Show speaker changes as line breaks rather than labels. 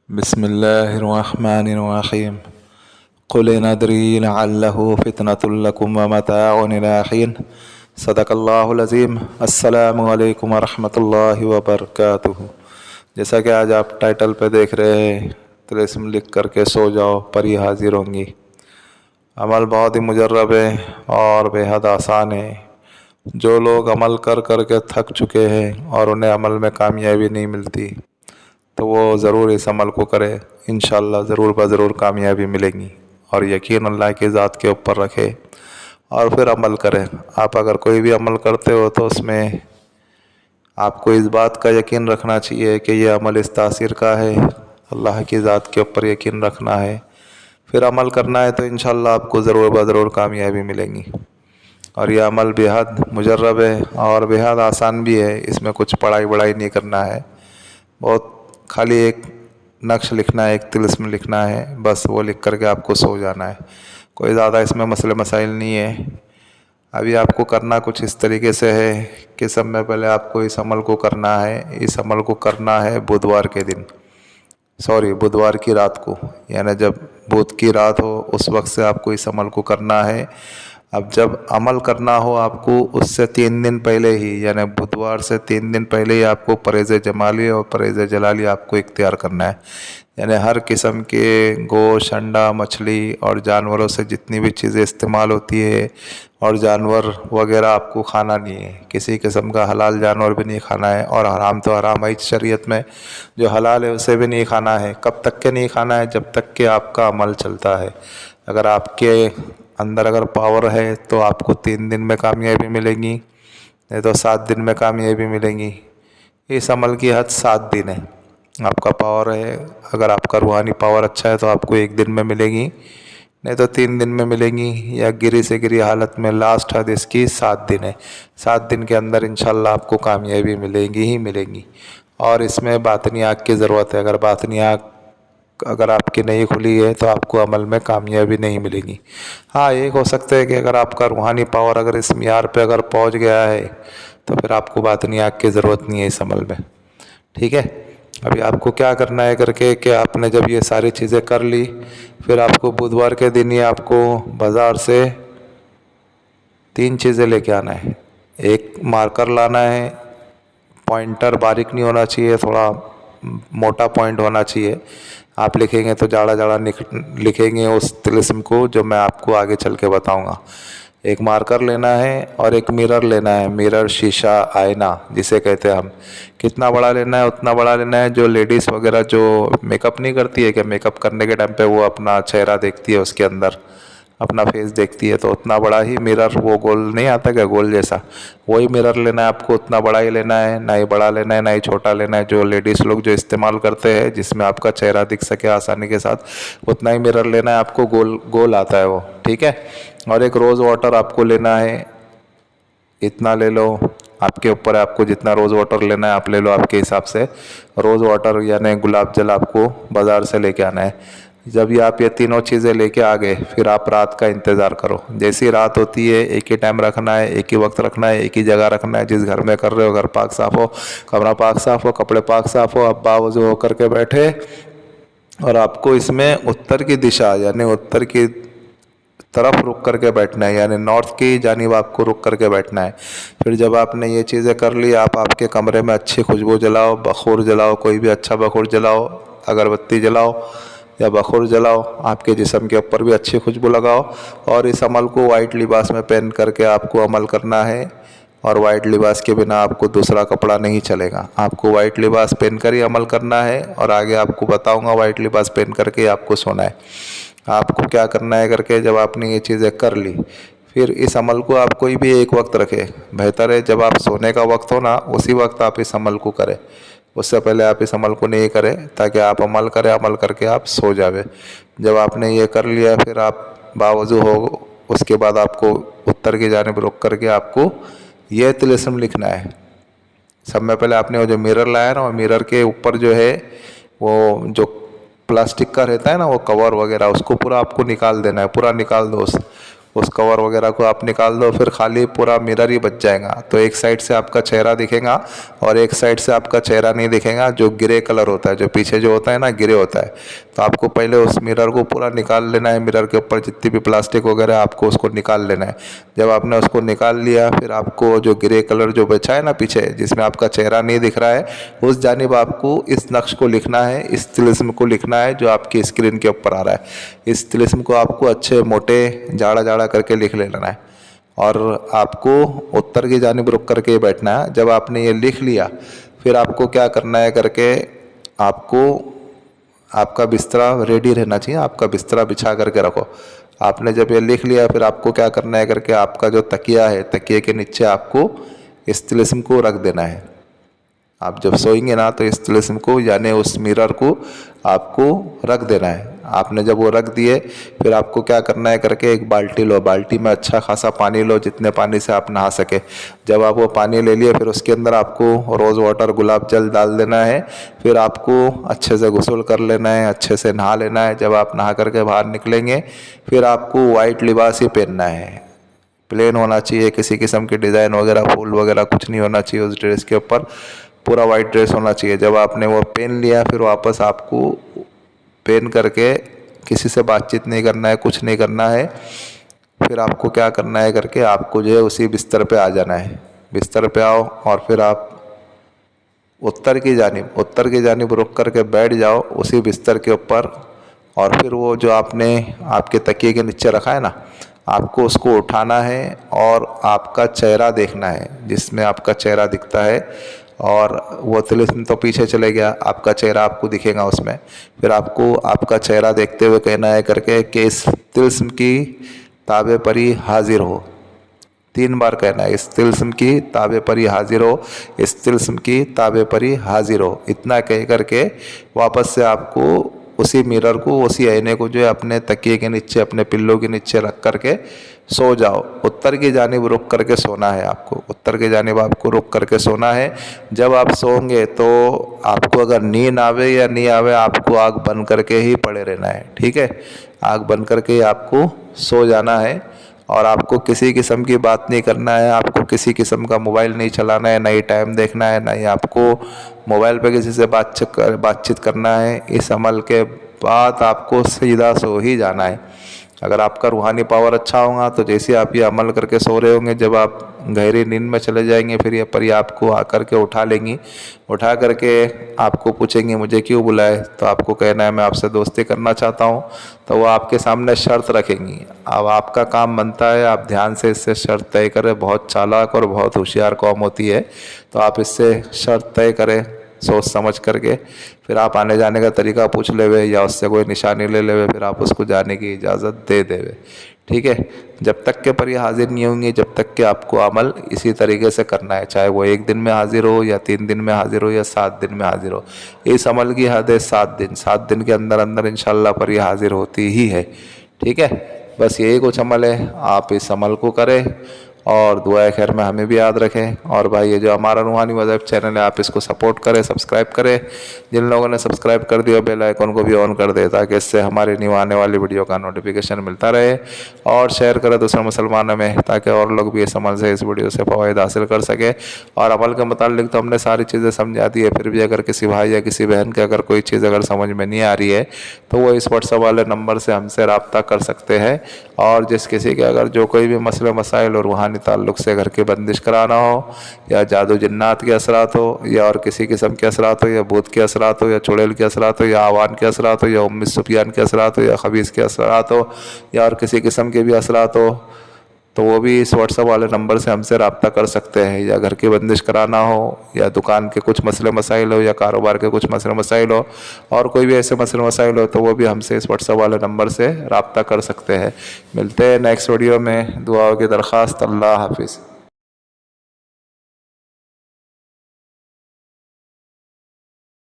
बिस्मिल्लाहिर्रहमानिर्रहीम। क़ुल नदरी लअल्लहु फ़ितनतुल लकुम व मताउन इलाहीन। सदक़ल्लाहुल अज़ीम। अस्सलामु अलैकुम व रहमतुल्लाहि व बरकातुहू। जैसा कि आज आप टाइटल पे देख रहे हैं, तिलिस्म लिख करके सो जाओ, परी हाजिर होंगी। अमल बहुत ही मुजर्रब है और बेहद आसान है। जो लोग अमल कर कर के थक चुके हैं और उन्हें अमल में कामयाबी नहीं मिलती, तो वो ज़रूर इस अमल को करें। इंशाअल्लाह ज़रूर ज़रूर कामयाबी मिलेगी। और यकीन अल्लाह की ज़ात के ऊपर रखें और फिर अमल करें। आप अगर कोई भी अमल करते हो तो उसमें आपको इस बात का यकीन रखना चाहिए कि यह अमल इस तासीर का है, अल्लाह की ज़ात के ऊपर यकीन रखना है, फिर अमल करना है, तो इंशाअल्लाह आपको ज़रूर ज़रूर कामयाबी मिलेगी। और यह अमल बेहद मुजर्रब है और बेहद आसान भी है। इसमें कुछ पढ़ाई वढ़ाई नहीं करना है, बहुत खाली एक नक्श लिखना है, एक तिलिस्म लिखना है, बस वो लिख करके आपको सो जाना है। कोई ज़्यादा इसमें मसले मसाइल नहीं है। अभी आपको करना कुछ इस तरीके से है कि सब में पहले आपको इस अमल को करना है। इस अमल को करना है बुधवार के दिन, बुधवार की रात को, यानी जब बुध की रात हो उस वक्त से आपको इस अमल को करना है। अब जब अमल करना हो आपको उससे 3 दिन पहले ही, यानी बुधवार से 3 दिन पहले ही आपको परहेज़ जमाली और परहेज़ जलाली आपको इख्तियार करना है। यानी हर किस्म के गोश्त, अंडा, मछली और जानवरों से जितनी भी चीज़ें इस्तेमाल होती है और जानवर वगैरह आपको खाना नहीं है। किसी किस्म का हलाल जानवर भी नहीं खाना है और हराम तो हराम है शरीयत में। जो हलाल है उसे भी नहीं खाना है। कब तक के नहीं खाना है? जब तक कि आपका अमल चलता है। अगर आपके अंदर अगर पावर है तो आपको 3 दिन में कामयाबी मिलेगी, नहीं तो 7 दिन में कामयाबी मिलेगी। इस अमल की हद 7 दिन है। आपका पावर है, अगर आपका रूहानी पावर अच्छा है तो आपको 1 दिन में मिलेगी, नहीं तो 3 दिन में मिलेगी, या गिरी से गिरी हालत में लास्ट हद इसकी 7 दिन है। 7 दिन के अंदर इंशाल्लाह आपको कामयाबी मिलेगी ही मिलेगी। और इसमें बातनी आँख की ज़रूरत है। अगर बातनी आँख अगर आपकी नहीं खुली है तो आपको अमल में कामयाबी नहीं मिलेगी। हाँ, एक हो सकता है कि अगर आपका रूहानी पावर अगर इस मियार पे अगर पहुंच गया है तो फिर आपको बातनी आँख की ज़रूरत नहीं है इस अमल में। ठीक है। अभी आपको क्या करना है करके कि आपने जब ये सारी चीज़ें कर ली, फिर आपको बुधवार के दिन ही आपको बाज़ार से 3 चीज़ें लेके आना है। एक मार्कर लाना है, पॉइंटर बारीक नहीं होना चाहिए, थोड़ा मोटा पॉइंट होना चाहिए। आप लिखेंगे तो जाड़ा जाड़ा लिखेंगे उस तिलिस्म को, जो मैं आपको आगे चल के बताऊँगा। एक मार्कर लेना है और एक मिरर लेना है। मिरर, शीशा, आईना जिसे कहते हैं हम। कितना बड़ा लेना है? उतना बड़ा लेना है जो लेडीज़ वगैरह जो मेकअप नहीं करती है, कि मेकअप करने के टाइम पे वो अपना चेहरा देखती है, उसके अंदर अपना फेस देखती है, तो उतना बड़ा ही मिरर, वो गोल नहीं आता क्या, गोल जैसा, वही मिरर लेना है आपको। उतना बड़ा ही लेना है, ना ही बड़ा लेना है ना ही छोटा लेना है। जो लेडीज़ लोग जो इस्तेमाल करते हैं जिसमें आपका चेहरा दिख सके आसानी के साथ, उतना ही मिरर लेना है आपको। गोल गोल आता है वो। ठीक है। और एक रोज़ वाटर आपको लेना है, इतना ले लो, आपके ऊपर है, आपको जितना रोज़ वाटर लेना है आप ले लो आपके हिसाब से। रोज़ वाटर यानी गुलाब जल आपको बाज़ार से लेके आना है। जब ये आप ये तीनों चीज़ें लेके आ गए, फिर आप रात का इंतज़ार करो। जैसी रात होती है एक ही टाइम रखना है, एक ही वक्त रखना है, एक ही जगह रखना है। जिस घर में कर रहे हो घर पाक साफ़ हो, कमरा पाक साफ़ हो, कपड़े पाक साफ़ हो, अब बावजू होकर के बैठे, और आपको इसमें उत्तर की दिशा यानी उत्तर की तरफ रुक करके बैठना है, यानी नॉर्थ की जानिब आपको रुक करके बैठना है। फिर जब आपने ये चीज़ें कर ली, आप आपके कमरे में अच्छी खुशबू जलाओ, बखूर जलाओ, कोई भी अच्छा बखूर जलाओ, अगरबत्ती जलाओ या बखूर जलाओ, आपके जिस्म के ऊपर भी अच्छी खुशबू लगाओ। और इस अमल को वाइट लिबास में पहन करके आपको अमल करना है। और वाइट लिबास के बिना आपको दूसरा कपड़ा नहीं चलेगा। आपको वाइट लिबास पहन कर ही अमल करना है, और आगे आपको बताऊंगा वाइट लिबास पहन करके आपको सोना है। आपको क्या करना है करके, जब आपने ये चीज़ें कर ली, फिर इस अमल को आप कोई भी एक वक्त रखें। बेहतर है जब आप सोने का वक्त हो ना, उसी वक्त आप इस अमल को करें। उससे पहले आप इस अमल को नहीं करें, ताकि आप अमल करें, अमल करके आप सो जावे। जब आपने ये कर लिया, फिर आप बावजू हो, उसके बाद आपको उत्तर की जानिब रुक करके आपको ये तिलिस्म लिखना है। सब में पहले आपने वो जो मिरर लाया ना, वो मिरर के ऊपर जो है वो जो प्लास्टिक का रहता है ना, वो कवर वगैरह, उसको पूरा आपको निकाल देना है। पूरा निकाल दो उस कवर वगैरह को आप निकाल दो, फिर खाली पूरा मिरर ही बच जाएगा। तो एक साइड से आपका चेहरा दिखेगा और एक साइड से आपका चेहरा नहीं दिखेगा, जो ग्रे कलर होता है, जो पीछे जो होता है ना ग्रे होता है। तो आपको पहले उस मिरर को पूरा निकाल लेना है, मिरर के ऊपर जितनी भी प्लास्टिक वगैरह आपको उसको निकाल लेना है। जब आपने उसको निकाल लिया, फिर आपको जो ग्रे कलर जो बचा है ना पीछे, जिसमें आपका चेहरा नहीं दिख रहा है, उस जानिब आपको इस नक्श को लिखना है, इस तिलिस्म को लिखना है जो आपकी स्क्रीन के ऊपर आ रहा है। इस तिलिस्म को आपको अच्छे मोटे जाड़ा जाड़ा करके लिख लेना है और आपको उत्तर की जानिब रुक करके बैठना है। जब आपने ये लिख लिया, फिर आपको क्या करना है करके, आपको आपका बिस्तरा रेडी रहना चाहिए, आपका बिस्तरा बिछा करके रखो। आपने जब ये लिख लिया, फिर आपको क्या करना है करके, आपका जो तकिया है, तकिए के नीचे आपको इस तिलिस्म को रख देना है। आप जब सोएंगे ना, तो इस तिलिस्म को यानी उस मिरर को आपको रख देना है। आपने जब वो रख दिए, फिर आपको क्या करना है करके, एक बाल्टी लो, बाल्टी में अच्छा खासा पानी लो, जितने पानी से आप नहा सके। जब आप वो पानी ले लिए, फिर उसके अंदर आपको रोज़ वाटर, गुलाब जल डाल देना है। फिर आपको अच्छे से गुस्ल कर लेना है, अच्छे से नहा लेना है। जब आप नहा करके बाहर निकलेंगे, फिर आपको वाइट लिबास ही पहनना है, प्लेन होना चाहिए, किसी किस्म की डिज़ाइन वगैरह, फूल वगैरह कुछ नहीं होना चाहिए उस ड्रेस के ऊपर, पूरा वाइट ड्रेस होना चाहिए। जब आपने वो पहन लिया, फिर वापस आपको पहन करके किसी से बातचीत नहीं करना है, कुछ नहीं करना है। फिर आपको क्या करना है करके, आपको जो है उसी बिस्तर पे आ जाना है। बिस्तर पे आओ और फिर आप उत्तर की जानिब रुक करके बैठ जाओ उसी बिस्तर के ऊपर। और फिर वो जो आपने आपके तकिए के नीचे रखा है ना, आपको उसको उठाना है और आपका चेहरा देखना है, जिसमें आपका चेहरा दिखता है। और वो तिलिस्म तो पीछे चले गया, आपका चेहरा आपको दिखेगा उसमें। फिर आपको आपका चेहरा देखते हुए कहना है करके कि इस तिलिस्म की ताबे पर ही हाजिर हो। 3 बार कहना है, इस तिलिस्म की ताबे पर ही हाजिर हो, इस तिलिस्म की ताबे पर ही हाजिर हो। इतना कह करके वापस से आपको उसी मिरर को, उसी आईने को जो है अपने तकिए के नीचे, अपने पिल्लों के नीचे रख करके सो जाओ। उत्तर की जानिब रुक करके सोना है आपको, उत्तर की जानिब आपको रुक करके सोना है। जब आप सोओगे तो आपको अगर नींद आवे या नहीं आवे, आपको आँख बंद करके ही पड़े रहना है, ठीक है। आँख बंद करके ही आपको सो जाना है और आपको किसी किस्म की बात नहीं करना है, आपको किसी किस्म का मोबाइल नहीं चलाना है, ना ही टाइम देखना है, ना ही आपको मोबाइल पे किसी से बातचीत करना है। इस अमल के बाद आपको सीधा सो ही जाना है। अगर आपका रूहानी पावर अच्छा होगा तो जैसे आप ये अमल करके सो रहे होंगे, जब आप गहरी नींद में चले जाएंगे, फिर ये परी आपको आकर के उठा लेंगी। उठा करके आपको पूछेंगे मुझे क्यों बुलाए, तो आपको कहना है मैं आपसे दोस्ती करना चाहता हूँ। तो वो आपके सामने शर्त रखेंगी। अब आपका काम बनता है, आप ध्यान से इससे शर्त तय करें। बहुत चालाक और बहुत होशियार कौम होती है, तो आप इससे शर्त तय करें सोच समझ करके। फिर आप आने जाने का तरीका पूछ लेवे या उससे कोई निशानी ले लेवे, फिर आप उसको जाने की इजाज़त दे देवे, ठीक है। जब तक के पर ये हाजिर नहीं होंगे, जब तक कि आपको अमल इसी तरीके से करना है, चाहे वो 1 दिन में हाजिर हो या 3 दिन में हाजिर हो या 7 दिन में हाजिर हो। इस अमल की हद है 7 दिन। 7 दिन के अंदर अंदर इंशाल्लाह पर ये हाजिर होती ही है, ठीक है। बस यही कुछ अमल है, आप इस अमल को करें और दुआ खैर में हमें भी याद रखें। और भाई ये जो हमारा रूहानी मज़हब चैनल है, आप इसको सपोर्ट करें, सब्सक्राइब करें। जिन लोगों ने सब्सक्राइब कर दिया, बेल आइकन को भी ऑन कर दे, ताकि इससे हमारे न्यू आने वाली वीडियो का नोटिफिकेशन मिलता रहे। और शेयर करें दूसरे मुसलमानों में, ताकि और लोग भी इस अमल से, इस वीडियो से फ़वाइद हासिल कर सके। और अमल के मुतालिक तो हमने सारी चीज़ें समझा दी है, फिर भी अगर किसी भाई या किसी बहन के अगर कोई चीज़ अगर समझ में नहीं आ रही है, तो वो इस व्हाट्सएप वाले नंबर से हमसे रब्ता कर सकते हैं। और जिस किसी के अगर जो कोई भी मसले मसाइल और रूहानी ताल्लुक़ से घर की बंदिश कराना हो, या जादू जिन्नात के असरात हो, या और किसी किस्म के असरात हो, या भूत के असरात हो, या चुड़ैल के असरात हो, या आवान के असरात हो, या उम्मी सुफियान के असरात हो, या खबीस के असरात हो, या और किसी किस्म के भी असरात हो, तो वो भी इस व्हाट्सएप वाले नंबर से हमसे रब्ता कर सकते हैं। या घर की बंदिश कराना हो, या दुकान के कुछ मसले मसाइल हो, या कारोबार के कुछ मसले मसाइल हो, और कोई भी ऐसे मसले मसाइल हो, तो वो भी हमसे इस व्हाट्सएप वाले नंबर से रब्ता कर सकते हैं। मिलते हैं नेक्स्ट वीडियो में। दुआओं की दरख्वास्त। अल्लाह हाफिज़।